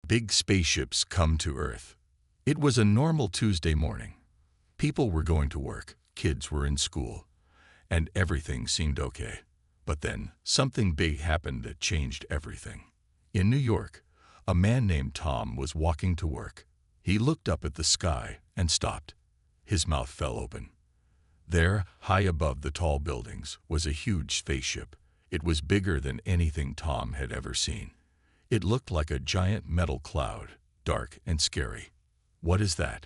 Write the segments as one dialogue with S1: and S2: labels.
S1: Big spaceships come to Earth. It was a normal Tuesday morning. People were going to work, kids were in school, and everything seemed okay. But then, something big happened that changed everything. In New York, a man named Tom was walking to work. He looked up at the sky and stopped. His mouth fell open. There, high above the tall buildings, was a huge spaceship. It was bigger than anything Tom had ever seen. It looked like a giant metal cloud, dark and scary. "What is that?"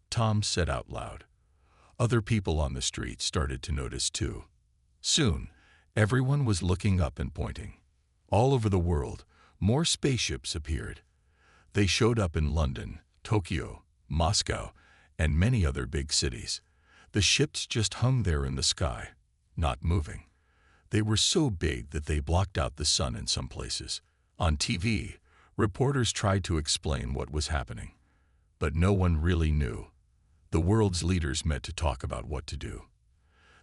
S1: Tom said out loud. Other people on the street started to notice too. Soon, everyone was looking up and pointing. All over the world, more spaceships appeared. They showed up in London, Tokyo, Moscow, and many other big cities. The ships just hung there in the sky, not moving. They were so big that they blocked out the sun in some places. On TV, reporters tried to explain what was happening, but no one really knew. The world's leaders met to talk about what to do.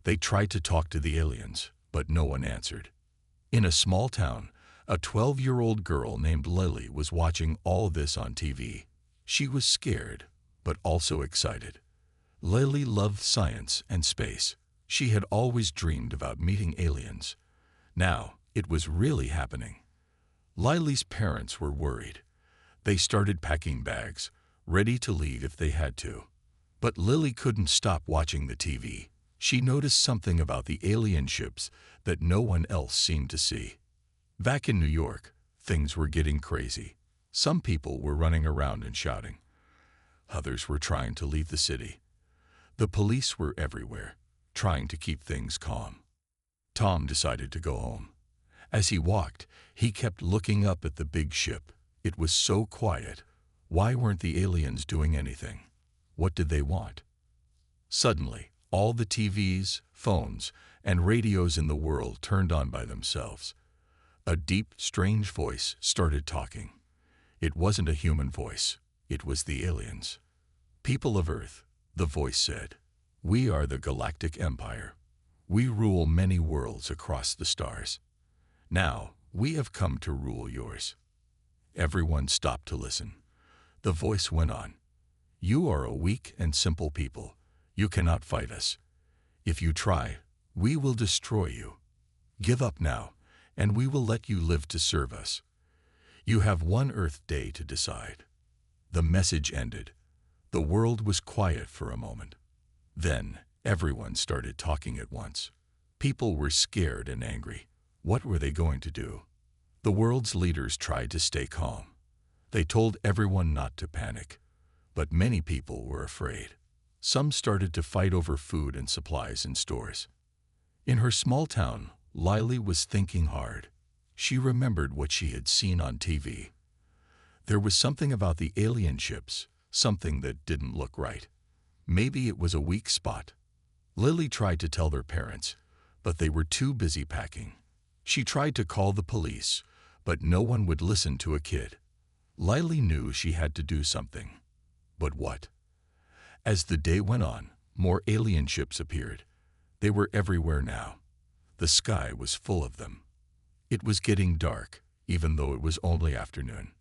S1: They tried to talk to the aliens, but no one answered. In a small town, a 12-year-old girl named Lily was watching all this on TV. She was scared, but also excited. Lily loved science and space. She had always dreamed about meeting aliens. Now, it was really happening. Lily's parents were worried. They started packing bags, ready to leave if they had to. But Lily couldn't stop watching the TV. She noticed something about the alien ships that no one else seemed to see. Back in New York, things were getting crazy. Some people were running around and shouting. Others were trying to leave the city. The police were everywhere, trying to keep things calm. Tom decided to go home. As he walked, he kept looking up at the big ship. It was so quiet. Why weren't the aliens doing anything? What did they want? Suddenly, all the TVs, phones, and radios in the world turned on by themselves. A deep, strange voice started talking. It wasn't a human voice. It was the aliens. "People of Earth," the voice said, "we are the Galactic Empire. We rule many worlds across the stars. Now, we have come to rule yours." Everyone stopped to listen. The voice went on. "You are a weak and simple people. You cannot fight us. If you try, we will destroy you. Give up now, and we will let you live to serve us. You have one Earth day to decide." The message ended. The world was quiet for a moment. Then, everyone started talking at once. People were scared and angry. What were they going to do? The world's leaders tried to stay calm. They told everyone not to panic. But many people were afraid. Some started to fight over food and supplies in stores. In her small town, Lily was thinking hard. She remembered what she had seen on TV. There was something about the alien ships, something that didn't look right. Maybe it was a weak spot. Lily tried to tell their parents, but they were too busy packing. She tried to call the police, but no one would listen to a kid. Lily knew she had to do something. But what? As the day went on, more alien ships appeared. They were everywhere now. The sky was full of them. It was getting dark, even though it was only afternoon.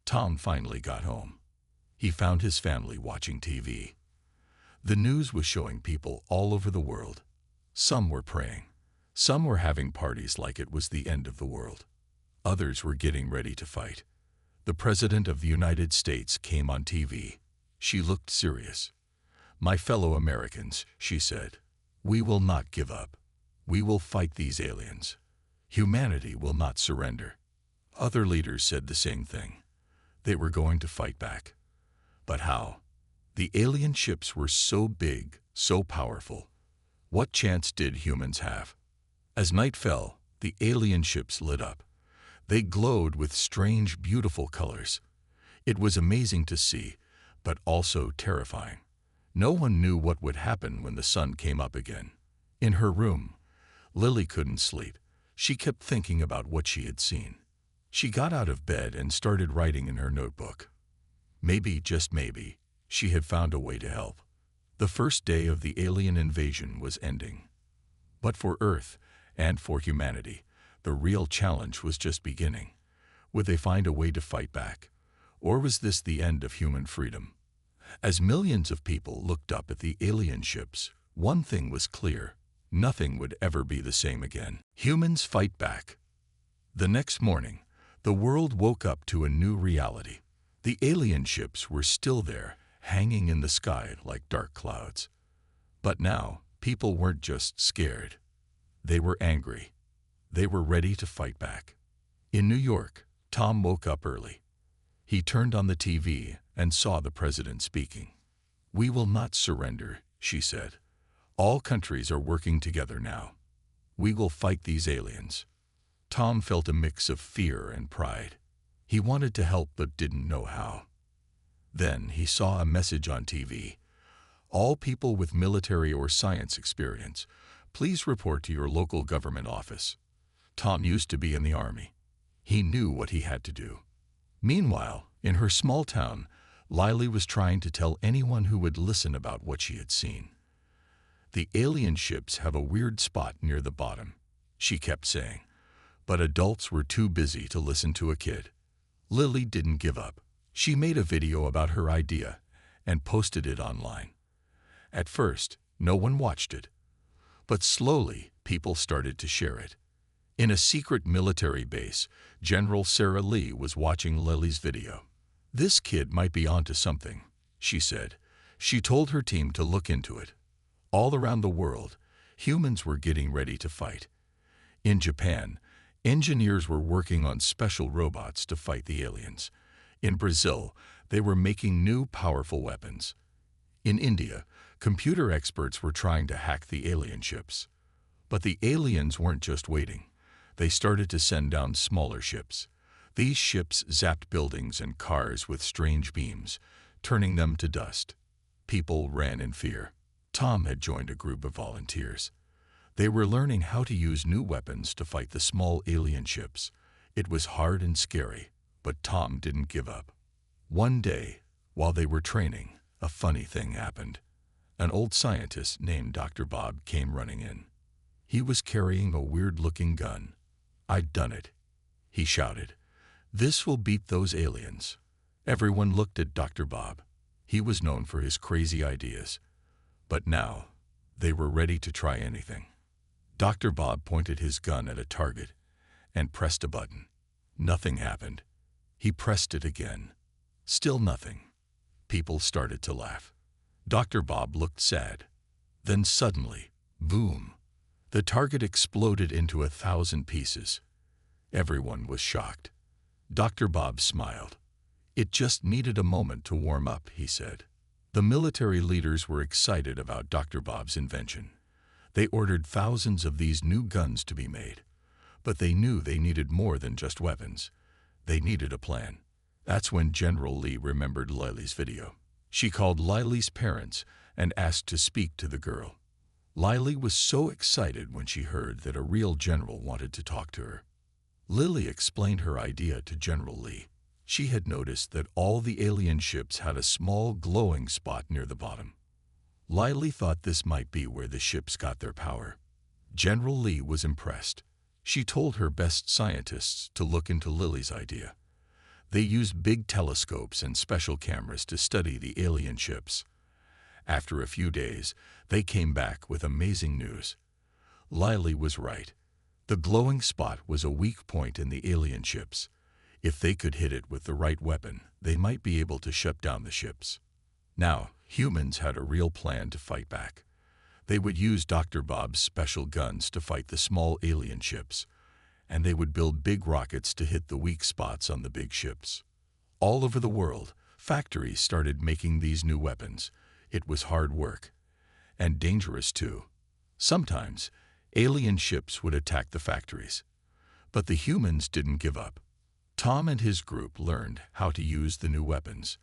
S1: Tom finally got home. He found his family watching TV. The news was showing people all over the world. Some were praying. Some were having parties like it was the end of the world. Others were getting ready to fight. The President of the United States came on TV. She looked serious. "My fellow Americans," she said, "we will not give up. We will fight these aliens. Humanity will not surrender." Other leaders said the same thing. They were going to fight back. But how? The alien ships were so big, so powerful. What chance did humans have? As night fell, the alien ships lit up. They glowed with strange, beautiful colors. It was amazing to see, but also terrifying. No one knew what would happen when the sun came up again. In her room, Lily couldn't sleep. She kept thinking about what she had seen. She got out of bed and started writing in her notebook. Maybe, just maybe, she had found a way to help. The first day of the alien invasion was ending. But for Earth and for humanity, the real challenge was just beginning. Would they find a way to fight back? Or was this the end of human freedom? As millions of people looked up at the alien ships, one thing was clear: nothing would ever be the same again. Humans fight back. The next morning, the world woke up to a new reality. The alien ships were still there, hanging in the sky like dark clouds. But now, people weren't just scared. They were angry. They were ready to fight back. In New York, Tom woke up early. He turned on the TV and saw the president speaking. "We will not surrender," she said. "All countries are working together now. We will fight these aliens." Tom felt a mix of fear and pride. He wanted to help but didn't know how. Then he saw a message on TV. "All people with military or science experience, please report to your local government office." Tom used to be in the army. He knew what he had to do. Meanwhile, in her small town, Lily was trying to tell anyone who would listen about what she had seen. "The alien ships have a weird spot near the bottom," she kept saying. But adults were too busy to listen to a kid. Lily didn't give up. She made a video about her idea and posted it online. At first, no one watched it. But slowly, people started to share it. In a secret military base, General Sarah Lee was watching Lily's video. "This kid might be onto something," she said. She told her team to look into it. All around the world, humans were getting ready to fight. In Japan, engineers were working on special robots to fight the aliens. In Brazil, they were making new powerful weapons. In India, computer experts were trying to hack the alien ships. But the aliens weren't just waiting. They started to send down smaller ships. These ships zapped buildings and cars with strange beams, turning them to dust. People ran in fear. Tom had joined a group of volunteers. They were learning how to use new weapons to fight the small alien ships. It was hard and scary, but Tom didn't give up. One day, while they were training, a funny thing happened. An old scientist named Dr. Bob came running in. He was carrying a weird-looking gun. "I've done it," he shouted. "This will beat those aliens." Everyone looked at Dr. Bob. He was known for his crazy ideas. But now, they were ready to try anything. Dr. Bob pointed his gun at a target and pressed a button. Nothing happened. He pressed it again. Still nothing. People started to laugh. Dr. Bob looked sad. Then suddenly, boom! The target exploded into 1,000 pieces. Everyone was shocked. Dr. Bob smiled. "It just needed a moment to warm up," he said. The military leaders were excited about Dr. Bob's invention. They ordered thousands of these new guns to be made. But they knew they needed more than just weapons. They needed a plan. That's when General Lee remembered Lily's video. She called Lily's parents and asked to speak to the girl. Lily was so excited when she heard that a real general wanted to talk to her. Lily explained her idea to General Lee. She had noticed that all the alien ships had a small glowing spot near the bottom. Lily thought this might be where the ships got their power. General Lee was impressed. She told her best scientists to look into Lily's idea. They used big telescopes and special cameras to study the alien ships. After a few days, they came back with amazing news. Lily was right. The glowing spot was a weak point in the alien ships. If they could hit it with the right weapon, they might be able to shut down the ships. Now, humans had a real plan to fight back. They would use Dr. Bob's special guns to fight the small alien ships, and they would build big rockets to hit the weak spots on the big ships. All over the world, factories started making these new weapons. It was hard work, and dangerous too. Sometimes, alien ships would attack the factories. But the humans didn't give up. Tom and his group learned how to use the new weapons.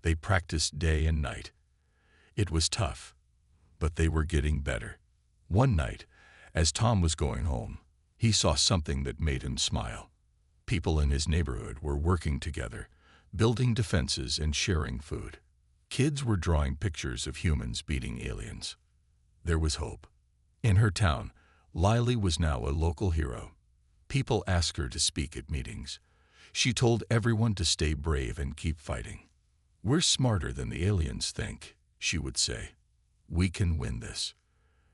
S1: They practiced day and night. It was tough, but they were getting better. One night, as Tom was going home, he saw something that made him smile. People in his neighborhood were working together, building defenses and sharing food. Kids were drawing pictures of humans beating aliens. There was hope. In her town, Lily was now a local hero. People asked her to speak at meetings. She told everyone to stay brave and keep fighting. "We're smarter than the aliens think," she would say. "We can win this."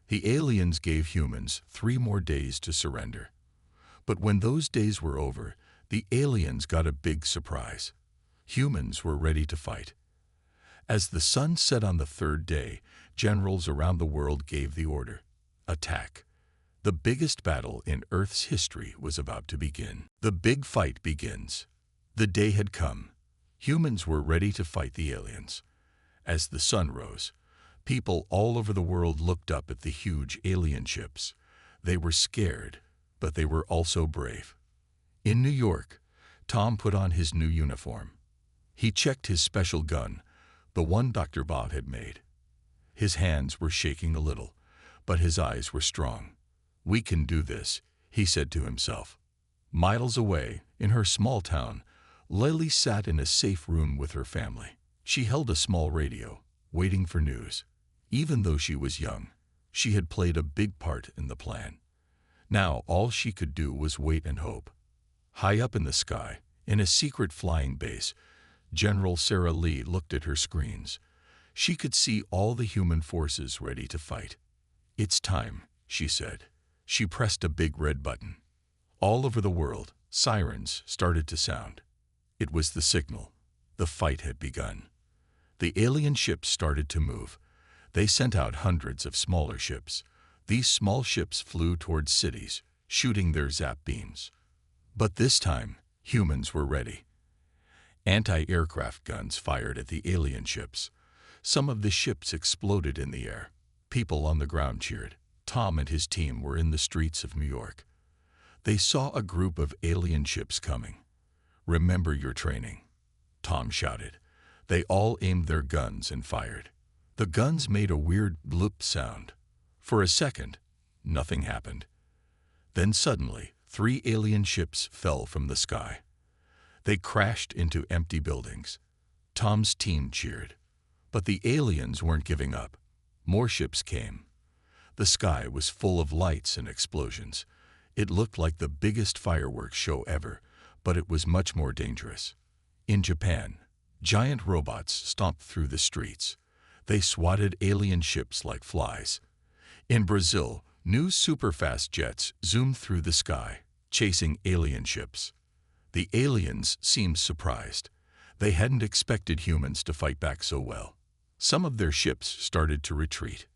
S1: The aliens gave humans 3 more days to surrender. But when those days were over, the aliens got a big surprise. Humans were ready to fight. As the sun set on the 3rd day, generals around the world gave the order: attack. The biggest battle in Earth's history was about to begin. The big fight begins. The day had come. Humans were ready to fight the aliens. As the sun rose, people all over the world looked up at the huge alien ships. They were scared, but they were also brave. In New York, Tom put on his new uniform. He checked his special gun, the one Dr. Bob had made. His hands were shaking a little, but his eyes were strong. "We can do this," he said to himself. Miles away, in her small town, Lily sat in a safe room with her family. She held a small radio, waiting for news. Even though she was young, she had played a big part in the plan. Now all she could do was wait and hope. High up in the sky, in a secret flying base, General Sarah Lee looked at her screens. She could see all the human forces ready to fight. "It's time," she said. She pressed a big red button. All over the world, sirens started to sound. It was the signal. The fight had begun. The alien ships started to move. They sent out hundreds of smaller ships. These small ships flew towards cities, shooting their zap beams. But this time, humans were ready. Anti-aircraft guns fired at the alien ships. Some of the ships exploded in the air. People on the ground cheered. Tom and his team were in the streets of New York. They saw a group of alien ships coming. "Remember your training," Tom shouted. They all aimed their guns and fired. The guns made a weird bloop sound. For a second, nothing happened. Then suddenly, 3 alien ships fell from the sky. They crashed into empty buildings. Tom's team cheered. But the aliens weren't giving up. More ships came. The sky was full of lights and explosions. It looked like the biggest fireworks show ever, but it was much more dangerous. In Japan, giant robots stomped through the streets. They swatted alien ships like flies. In Brazil, new superfast jets zoomed through the sky, chasing alien ships. The aliens seemed surprised. They hadn't expected humans to fight back so well. Some of their ships started to retreat.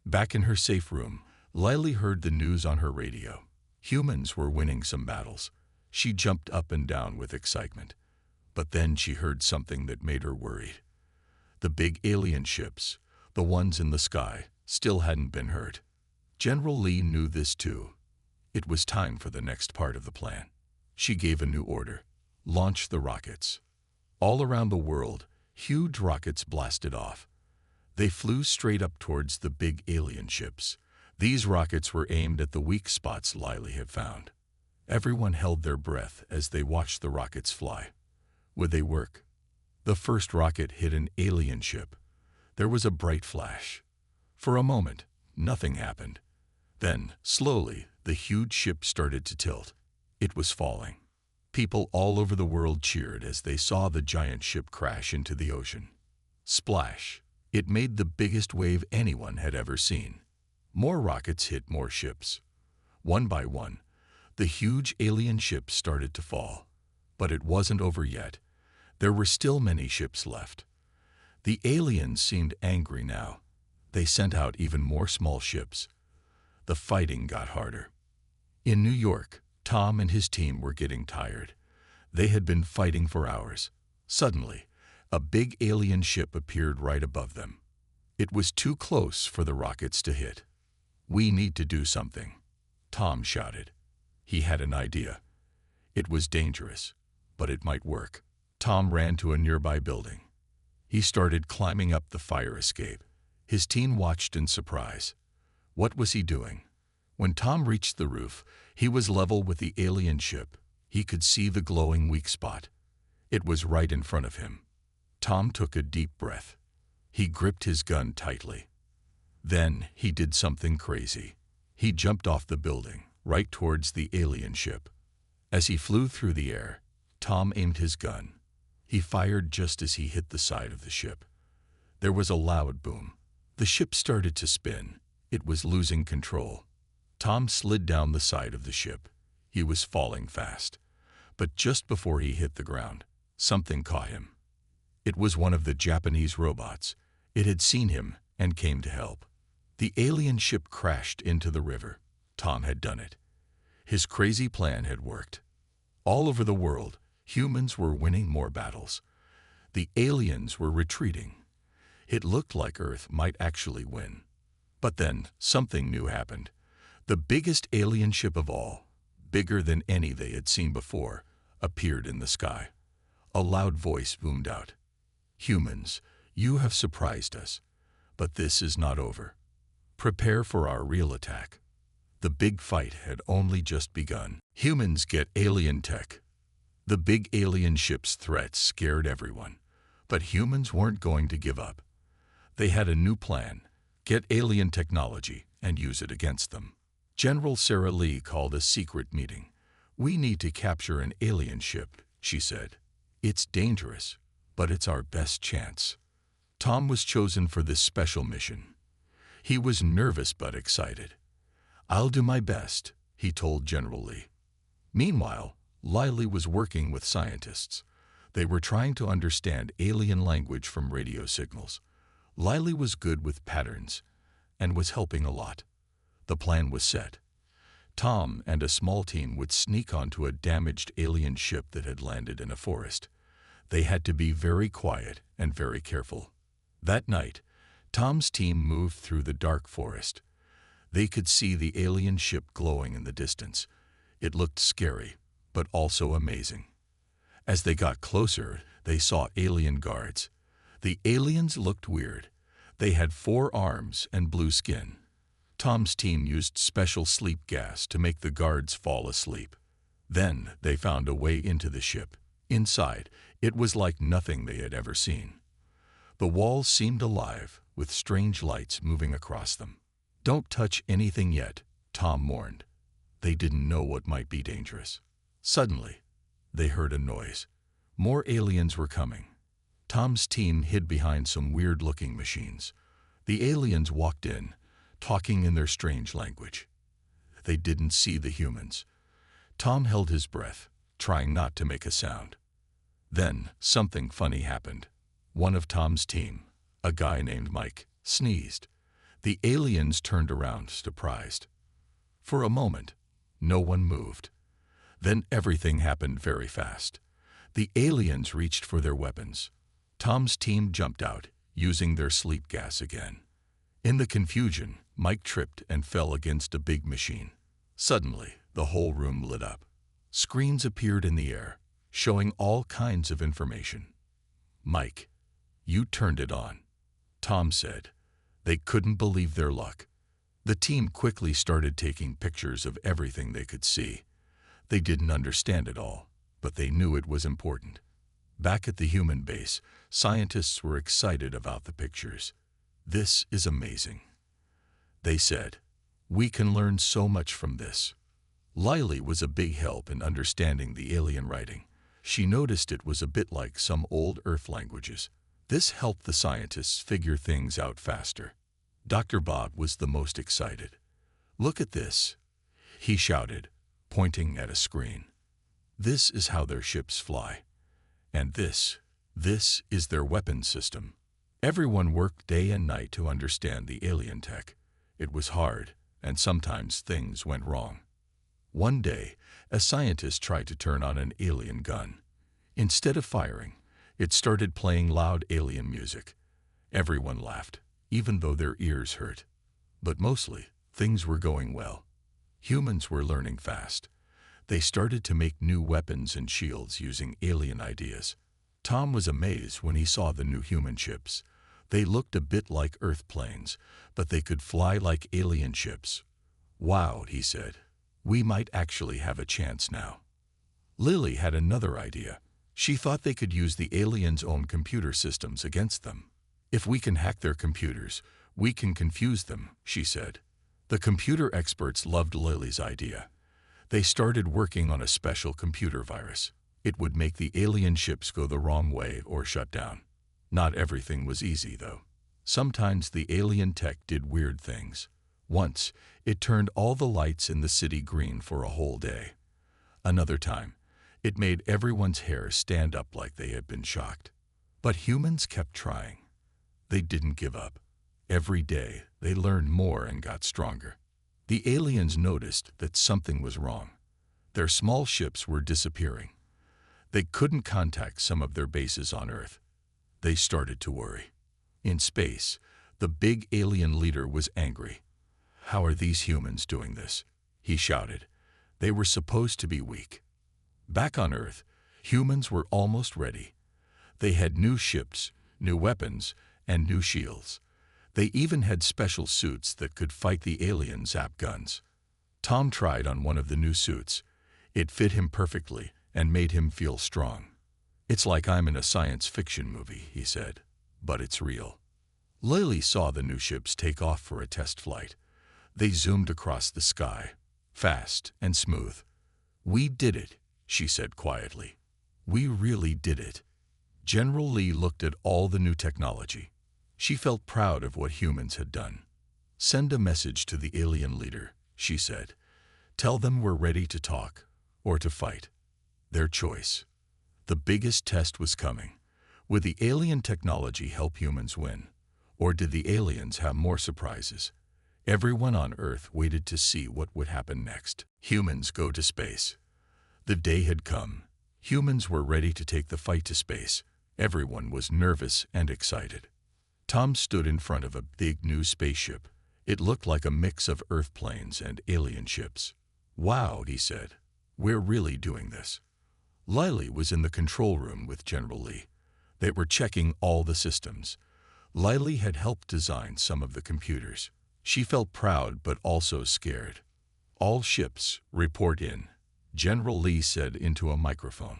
S1: Back in her safe room, Lily heard the news on her radio. Humans were winning some battles. She jumped up and down with excitement. But then she heard something that made her worried. The big alien ships, the ones in the sky, still hadn't been hurt. General Lee knew this too. It was time for the next part of the plan. She gave a new order: launch the rockets. All around the world, huge rockets blasted off. They flew straight up towards the big alien ships. These rockets were aimed at the weak spots Lily had found. Everyone held their breath as they watched the rockets fly. Would they work? The first rocket hit an alien ship. There was a bright flash. For a moment, nothing happened. Then, slowly, the huge ship started to tilt. It was falling. People all over the world cheered as they saw the giant ship crash into the ocean. Splash! It made the biggest wave anyone had ever seen. More rockets hit more ships. One by one, the huge alien ships started to fall. But it wasn't over yet. There were still many ships left. The aliens seemed angry now. They sent out even more small ships. The fighting got harder. In New York, Tom and his team were getting tired. They had been fighting for hours. Suddenly, a big alien ship appeared right above them. It was too close for the rockets to hit. "We need to do something," Tom shouted. He had an idea. It was dangerous, but it might work. Tom ran to a nearby building. He started climbing up the fire escape. His team watched in surprise. What was he doing? When Tom reached the roof, he was level with the alien ship. He could see the glowing weak spot. It was right in front of him. Tom took a deep breath. He gripped his gun tightly. Then he did something crazy. He jumped off the building, right towards the alien ship. As he flew through the air, Tom aimed his gun. He fired just as he hit the side of the ship. There was a loud boom. The ship started to spin. It was losing control. Tom slid down the side of the ship. He was falling fast. But just before he hit the ground, something caught him. It was one of the Japanese robots. It had seen him and came to help. The alien ship crashed into the river. Tom had done it. His crazy plan had worked. All over the world, humans were winning more battles. The aliens were retreating. It looked like Earth might actually win. But then something new happened. The biggest alien ship of all, bigger than any they had seen before, appeared in the sky. A loud voice boomed out. "Humans, you have surprised us, but this is not over. Prepare for our real attack." The big fight had only just begun. Humans get alien tech. The big alien ship's threats scared everyone, but humans weren't going to give up. They had a new plan: get alien technology and use it against them. General Sarah Lee called a secret meeting. "We need to capture an alien ship," she said. "It's dangerous, but it's our best chance." Tom was chosen for this special mission. He was nervous but excited. "I'll do my best," he told General Lee. Meanwhile, Lily was working with scientists. They were trying to understand alien language from radio signals. Lily was good with patterns and was helping a lot. The plan was set. Tom and a small team would sneak onto a damaged alien ship that had landed in a forest. They had to be very quiet and very careful. That night, Tom's team moved through the dark forest. They could see the alien ship glowing in the distance. It looked scary, but also amazing. As they got closer, they saw alien guards. The aliens looked weird. They had 4 arms and blue skin. Tom's team used special sleep gas to make the guards fall asleep. Then they found a way into the ship. Inside, it was like nothing they had ever seen. The walls seemed alive, with strange lights moving across them. "Don't touch anything yet," Tom warned. They didn't know what might be dangerous. Suddenly, they heard a noise. More aliens were coming. Tom's team hid behind some weird-looking machines. The aliens walked in, talking in their strange language. They didn't see the humans. Tom held his breath, trying not to make a sound. Then something funny happened. One of Tom's team, a guy named Mike, sneezed. The aliens turned around, surprised. For a moment, no one moved. Then everything happened very fast. The aliens reached for their weapons. Tom's team jumped out, using their sleep gas again. In the confusion, Mike tripped and fell against a big machine. Suddenly, the whole room lit up. Screens appeared in the air, showing all kinds of information. "Mike, you turned it on," Tom said. They couldn't believe their luck. The team quickly started taking pictures of everything they could see. They didn't understand it all, but they knew it was important. Back at the human base, scientists were excited about the pictures. "This is amazing," they said. "We can learn so much from this." Lily was a big help in understanding the alien writing. She noticed it was a bit like some old Earth languages. This helped the scientists figure things out faster. Dr. Bob was the most excited. "Look at this," he shouted, pointing at a screen. "This is how their ships fly. And this is their weapon system." Everyone worked day and night to understand the alien tech. It was hard, and sometimes things went wrong. One day, a scientist tried to turn on an alien gun. Instead of firing, it started playing loud alien music. Everyone laughed, even though their ears hurt. But mostly, things were going well. Humans were learning fast. They started to make new weapons and shields using alien ideas. Tom was amazed when he saw the new human ships. They looked a bit like Earth planes, but they could fly like alien ships. "Wow," he said. "We might actually have a chance now." Lily had another idea. She thought they could use the aliens' own computer systems against them. "If we can hack their computers, we can confuse them," she said. The computer experts loved Lily's idea. They started working on a special computer virus. It would make the alien ships go the wrong way or shut down. Not everything was easy, though. Sometimes the alien tech did weird things. Once, it turned all the lights in the city green for a whole day. Another time, it made everyone's hair stand up like they had been shocked. But humans kept trying. They didn't give up. Every day, they learned more and got stronger. The aliens noticed that something was wrong. Their small ships were disappearing. They couldn't contact some of their bases on Earth. They started to worry. In space, the big alien leader was angry. "How are these humans doing this?" he shouted. They were supposed to be weak. Back on Earth, humans were almost ready. They had new ships, new weapons, and new shields. They even had special suits that could fight the alien zap guns. Tom tried on one of the new suits. It fit him perfectly and made him feel strong. "It's like I'm in a science fiction movie," he said, "but it's real." Lily saw the new ships take off for a test flight. They zoomed across the sky, fast and smooth. "We did it," she said quietly. "We really did it." General Lee looked at all the new technology. She felt proud of what humans had done. "Send a message to the alien leader," she said. "Tell them we're ready to talk or to fight. Their choice." The biggest test was coming. Would the alien technology help humans win? Or did the aliens have more surprises? Everyone on Earth waited to see what would happen next. Humans go to space. The day had come. Humans were ready to take the fight to space. Everyone was nervous and excited. Tom stood in front of a big new spaceship. It looked like a mix of Earth planes and alien ships. "Wow," he said. "We're really doing this." Lily was in the control room with General Lee. They were checking all the systems. Lily had helped design some of the computers. She felt proud but also scared. "All ships, report in," General Lee said into a microphone.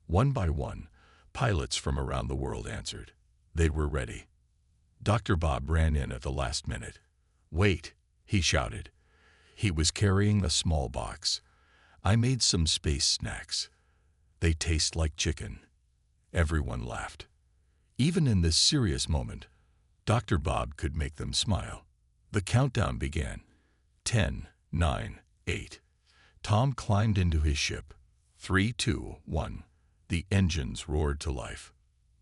S1: One by one, pilots from around the world answered. They were ready. Dr. Bob ran in at the last minute. "Wait," he shouted. He was carrying a small box. "I made some space snacks. They taste like chicken." Everyone laughed. Even in this serious moment, Dr. Bob could make them smile. The countdown began. 10, 9, 8. Tom climbed into his ship. 3, 2, 1. The engines roared to life.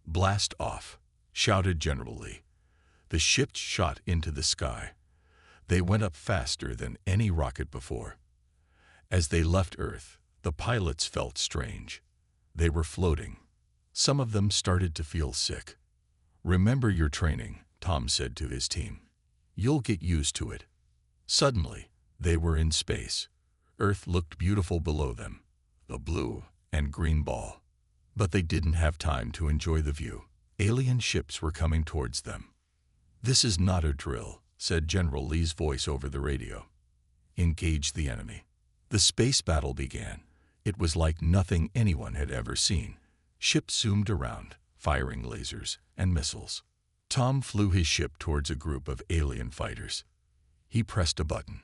S1: "Blast off," shouted General Lee. The ship shot into the sky. They went up faster than any rocket before. As they left Earth, the pilots felt strange. They were floating. Some of them started to feel sick. "Remember your training," Tom said to his team. "You'll get used to it." Suddenly, they were in space. Earth looked beautiful below them, a blue and green ball. But they didn't have time to enjoy the view. Alien ships were coming towards them. "This is not a drill," said General Lee's voice over the radio. "Engage the enemy." The space battle began. It was like nothing anyone had ever seen. Ships zoomed around, firing lasers and missiles. Tom flew his ship towards a group of alien fighters. He pressed a button,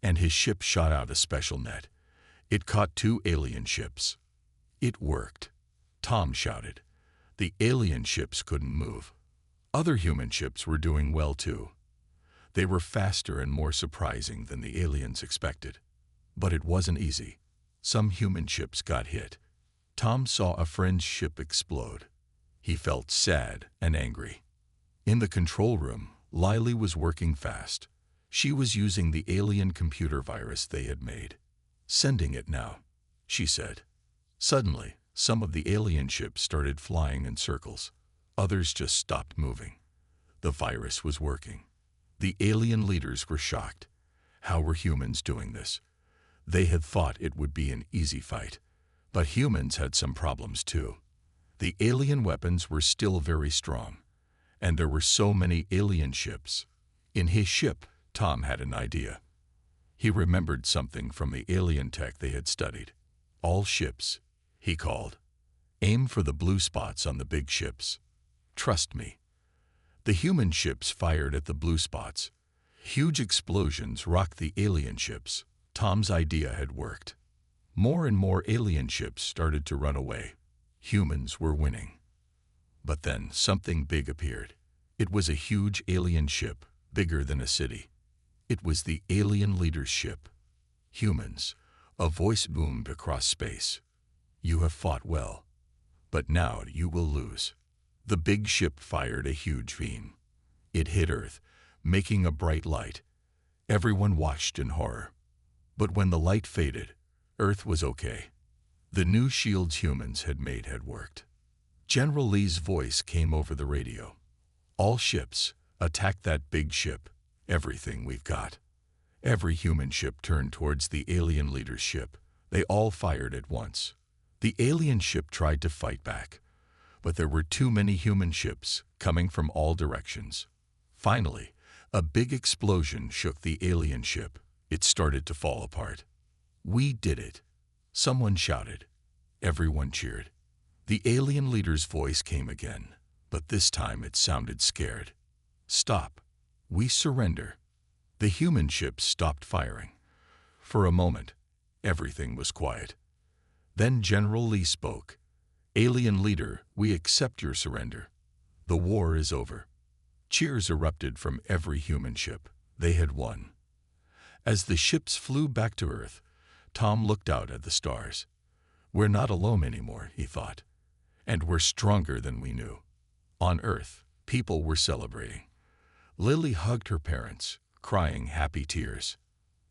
S1: and his ship shot out a special net. It caught 2 alien ships. It worked. Tom shouted. The alien ships couldn't move. Other human ships were doing well too. They were faster and more surprising than the aliens expected. But it wasn't easy. Some human ships got hit. Tom saw a friend's ship explode. He felt sad and angry. In the control room, Lily was working fast. She was using the alien computer virus they had made. "Sending it now," she said. Suddenly, some of the alien ships started flying in circles. Others just stopped moving. The virus was working. The alien leaders were shocked. How were humans doing this? They had thought it would be an easy fight. But humans had some problems too. The alien weapons were still very strong. And there were so many alien ships. In his ship, Tom had an idea. He remembered something from the alien tech they had studied. "All ships," he called. "Aim for the blue spots on the big ships. Trust me." The human ships fired at the blue spots. Huge explosions rocked the alien ships. Tom's idea had worked. More and more alien ships started to run away. Humans were winning. But then something big appeared. It was a huge alien ship, bigger than a city. It was the alien leader's ship. Humans, a voice boomed across space. You have fought well, but now you will lose. The big ship fired a huge beam. It hit Earth, making a bright light. Everyone watched in horror. But when the light faded, Earth was okay. The new shields humans had made had worked. General Lee's voice came over the radio. All ships, attack that big ship. Everything we've got. Every human ship turned towards the alien leader's ship. They all fired at once. The alien ship tried to fight back, but there were too many human ships coming from all directions. Finally, a big explosion shook the alien ship. It started to fall apart. We did it, someone shouted. Everyone cheered. The alien leader's voice came again, but this time it sounded scared. Stop. We surrender. The human ships stopped firing. For a moment, everything was quiet. Then General Lee spoke. Alien leader, we accept your surrender. The war is over. Cheers erupted from every human ship. They had won. As the ships flew back to Earth, Tom looked out at the stars. We're not alone anymore, he thought. And we're stronger than we knew. On Earth, people were celebrating. Lily hugged her parents, crying happy tears.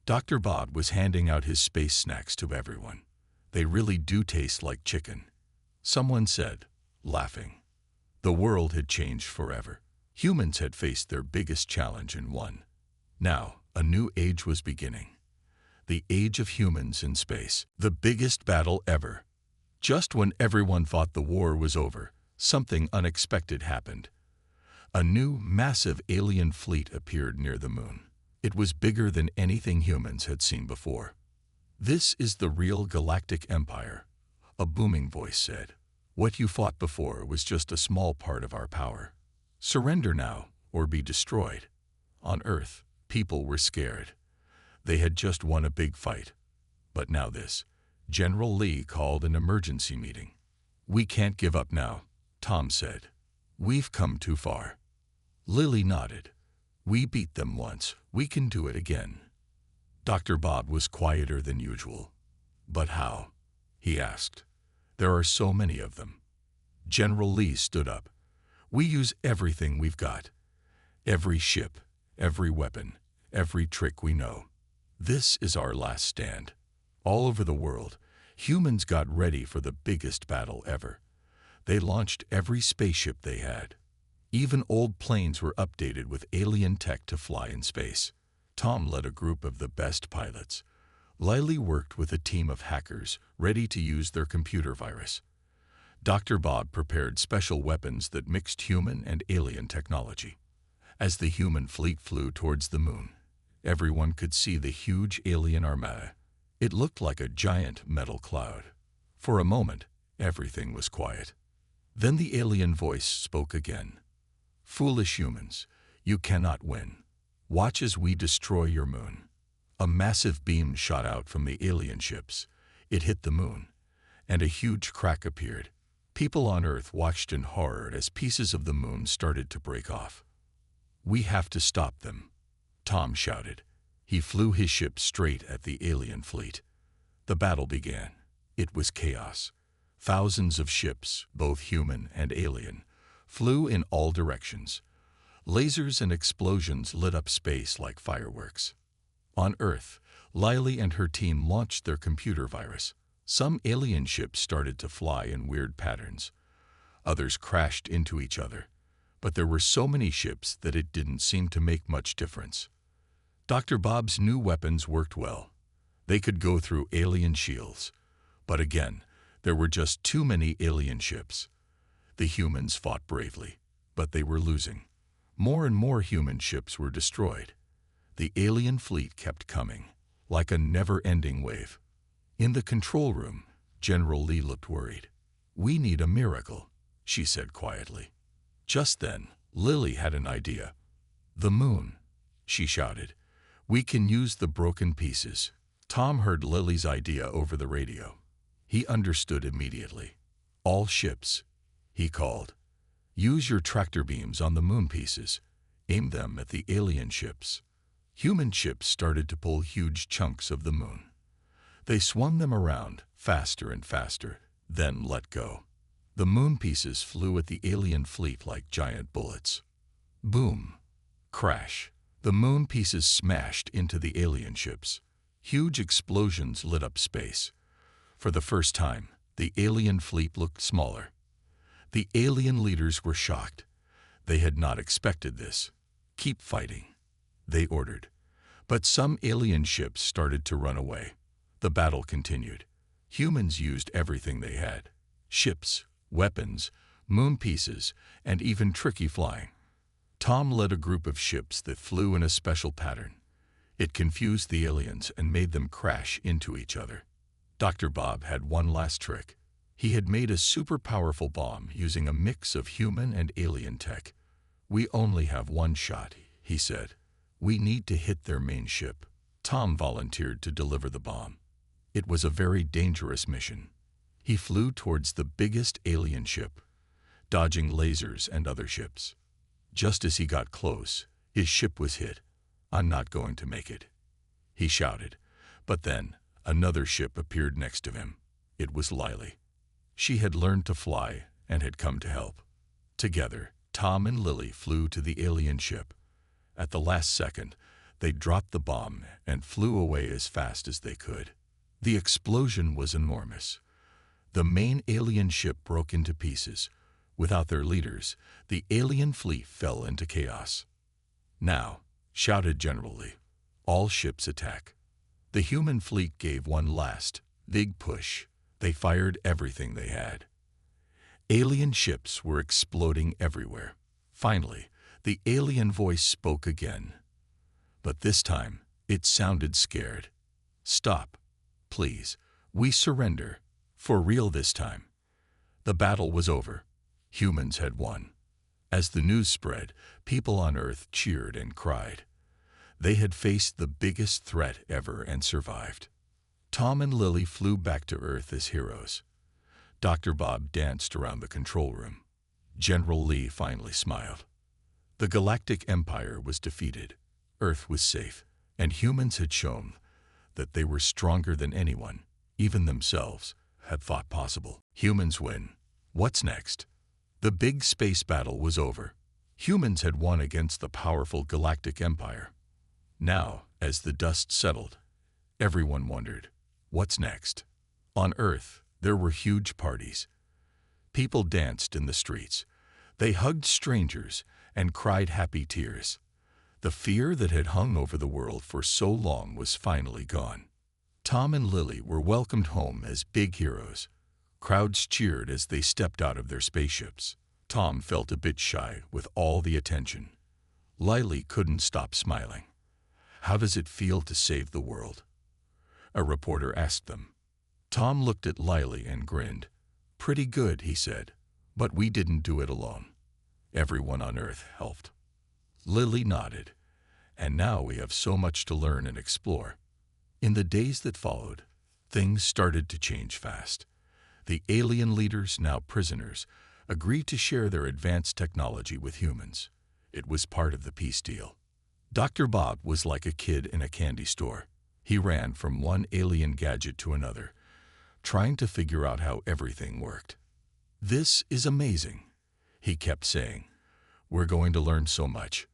S1: Dr. Bob was handing out his space snacks to everyone. They really do taste like chicken. Someone said, laughing. The world had changed forever. Humans had faced their biggest challenge and won. Now, a new age was beginning. The age of humans in space. The biggest battle ever. Just when everyone thought the war was over, something unexpected happened. A new, massive alien fleet appeared near the moon. It was bigger than anything humans had seen before. This is the real Galactic Empire, a booming voice said. What you fought before was just a small part of our power. Surrender now, or be destroyed. On Earth, people were scared. They had just won a big fight. But now this. General Lee called an emergency meeting. We can't give up now, Tom said. We've come too far. Lily nodded. We beat them once. We can do it again. Dr. Bob was quieter than usual. But how? He asked. There are so many of them. General Lee stood up. We use everything we've got. Every ship, every weapon, every trick we know. This is our last stand. All over the world, humans got ready for the biggest battle ever. They launched every spaceship they had. Even old planes were updated with alien tech to fly in space. Tom led a group of the best pilots. Lily worked with a team of hackers ready to use their computer virus. Dr. Bob prepared special weapons that mixed human and alien technology. As the human fleet flew towards the moon, everyone could see the huge alien armada. It looked like a giant metal cloud. For a moment, everything was quiet. Then the alien voice spoke again. Foolish humans, you cannot win. Watch as we destroy your moon. A massive beam shot out from the alien ships. It hit the moon, and a huge crack appeared. People on Earth watched in horror as pieces of the moon started to break off. We have to stop them, Tom shouted. He flew his ship straight at the alien fleet. The battle began. It was chaos. Thousands of ships, both human and alien, flew in all directions. Lasers and explosions lit up space like fireworks. On Earth, Lily and her team launched their computer virus. Some alien ships started to fly in weird patterns. Others crashed into each other. But there were so many ships that it didn't seem to make much difference. Dr. Bob's new weapons worked well. They could go through alien shields. But again, there were just too many alien ships. The humans fought bravely, but they were losing. More and more human ships were destroyed. The alien fleet kept coming, like a never-ending wave. In the control room, General Lee looked worried. We need a miracle, she said quietly. Just then, Lily had an idea. The moon, she shouted. We can use the broken pieces. Tom heard Lily's idea over the radio. He understood immediately. All ships, he called. Use your tractor beams on the moon pieces. Aim them at the alien ships. Human ships started to pull huge chunks of the moon. They swung them around faster and faster, then let go. The moon pieces flew at the alien fleet like giant bullets. Boom! Crash! The moon pieces smashed into the alien ships. Huge explosions lit up space. For the first time, the alien fleet looked smaller. The alien leaders were shocked. They had not expected this. Keep fighting, they ordered. But some alien ships started to run away. The battle continued. Humans used everything they had. Ships, weapons, moon pieces, and even tricky flying. Tom led a group of ships that flew in a special pattern. It confused the aliens and made them crash into each other. Dr. Bob had one last trick. He had made a super powerful bomb using a mix of human and alien tech. We only have one shot, he said. We need to hit their main ship. Tom volunteered to deliver the bomb. It was a very dangerous mission. He flew towards the biggest alien ship, dodging lasers and other ships. Just as he got close, his ship was hit. I'm not going to make it, he shouted. But then, another ship appeared next to him. It was Lily. She had learned to fly and had come to help. Together, Tom and Lily flew to the alien ship. At the last second, they dropped the bomb and flew away as fast as they could. The explosion was enormous. The main alien ship broke into pieces. Without their leaders, the alien fleet fell into chaos. Now, shouted General Lee, all ships attack. The human fleet gave one last, big push. They fired everything they had. Alien ships were exploding everywhere. Finally, the alien voice spoke again. But this time, it sounded scared. Stop, please. We surrender. For real this time. The battle was over. Humans had won. As the news spread, people on Earth cheered and cried. They had faced the biggest threat ever and survived. Tom and Lily flew back to Earth as heroes. Dr. Bob danced around the control room. General Lee finally smiled. The Galactic Empire was defeated. Earth was safe, and humans had shown that they were stronger than anyone, even themselves, had thought possible. Humans win. What's next? The big space battle was over. Humans had won against the powerful Galactic Empire. Now, as the dust settled, everyone wondered, what's next? On Earth, there were huge parties. People danced in the streets. They hugged strangers and cried happy tears. The fear that had hung over the world for so long was finally gone. Tom and Lily were welcomed home as big heroes. Crowds cheered as they stepped out of their spaceships. Tom felt a bit shy with all the attention. Lily couldn't stop smiling. How does it feel to save the world? A reporter asked them. Tom looked at Lily and grinned. Pretty good, he said, but we didn't do it alone. Everyone on Earth helped. Lily nodded. And now we have so much to learn and explore. In the days that followed, things started to change fast. The alien leaders, now prisoners, agreed to share their advanced technology with humans. It was part of the peace deal. Dr. Bob was like a kid in a candy store. He ran from one alien gadget to another, trying to figure out how everything worked. This is amazing, he kept saying. We're going to learn so much.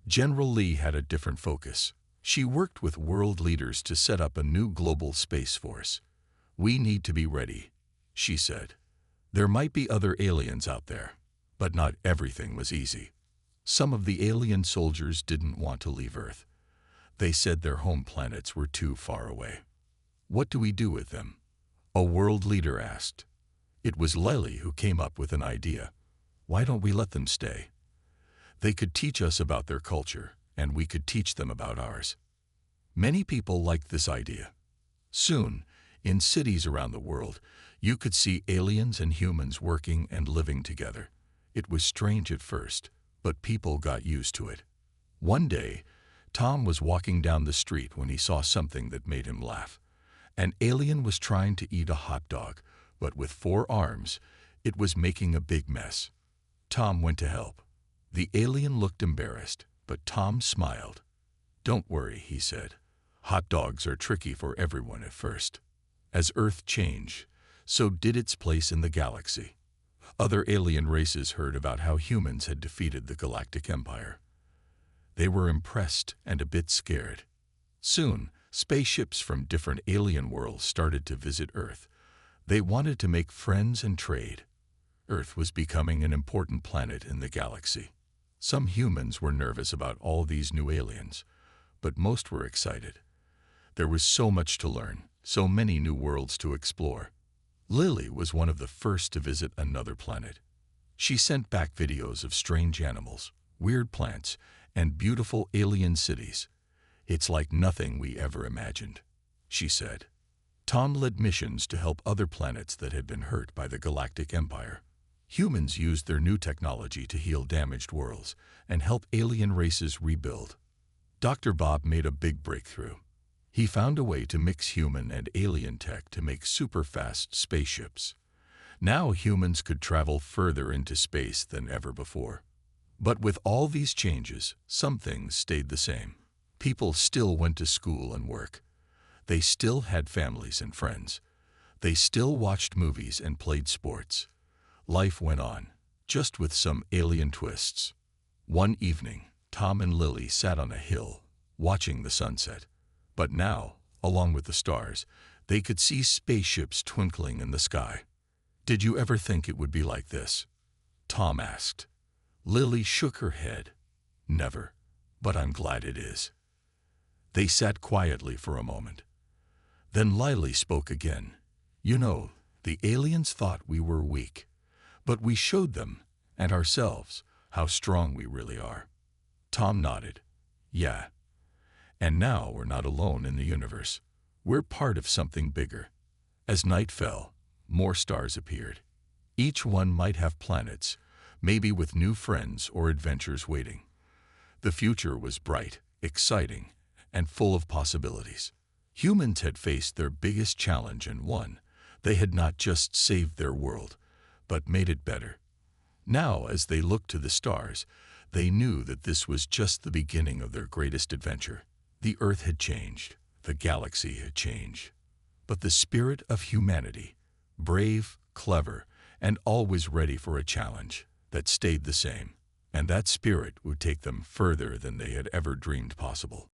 S1: General Lee had a different focus. She worked with world leaders to set up a new global space force. We need to be ready, she said. There might be other aliens out there, but not everything was easy. Some of the alien soldiers didn't want to leave Earth. They said their home planets were too far away. What do we do with them? A world leader asked. It was Lily who came up with an idea. Why don't we let them stay? They could teach us about their culture, and we could teach them about ours. Many people liked this idea. Soon, in cities around the world, you could see aliens and humans working and living together. It was strange at first, but people got used to it. One day, Tom was walking down the street when he saw something that made him laugh. An alien was trying to eat a hot dog, but with 4 arms, it was making a big mess. Tom went to help. The alien looked embarrassed, but Tom smiled. "Don't worry," he said. "Hot dogs are tricky for everyone at first." As Earth changed, so did its place in the galaxy. Other alien races heard about how humans had defeated the Galactic Empire. They were impressed and a bit scared. Soon, spaceships from different alien worlds started to visit Earth. They wanted to make friends and trade. Earth was becoming an important planet in the galaxy. Some humans were nervous about all these new aliens, but most were excited. There was so much to learn, so many new worlds to explore. Lily was one of the first to visit another planet. She sent back videos of strange animals, weird plants, and beautiful alien cities. "It's like nothing we ever imagined," she said. Tom led missions to help other planets that had been hurt by the Galactic Empire. Humans used their new technology to heal damaged worlds and help alien races rebuild. Dr. Bob made a big breakthrough. He found a way to mix human and alien tech to make super-fast spaceships. Now humans could travel further into space than ever before. But with all these changes, some things stayed the same. People still went to school and work. They still had families and friends. They still watched movies and played sports. Life went on, just with some alien twists. One evening, Tom and Lily sat on a hill, watching the sunset. But now, along with the stars, they could see spaceships twinkling in the sky. "Did you ever think it would be like this?" Tom asked. Lily shook her head. "Never, but I'm glad it is." They sat quietly for a moment. Then Lily spoke again. "You know, the aliens thought we were weak, but we showed them, and ourselves, how strong we really are." Tom nodded. "Yeah. And now we're not alone in the universe. We're part of something bigger." As night fell, more stars appeared. Each one might have planets, maybe with new friends or adventures waiting. The future was bright, exciting, and full of possibilities. Humans had faced their biggest challenge and won. They had not just saved their world, but made it better. Now, as they looked to the stars, they knew that this was just the beginning of their greatest adventure. The Earth had changed, the galaxy had changed. But the spirit of humanity, brave, clever, and always ready for a challenge, that stayed the same. And that spirit would take them further than they had ever dreamed possible.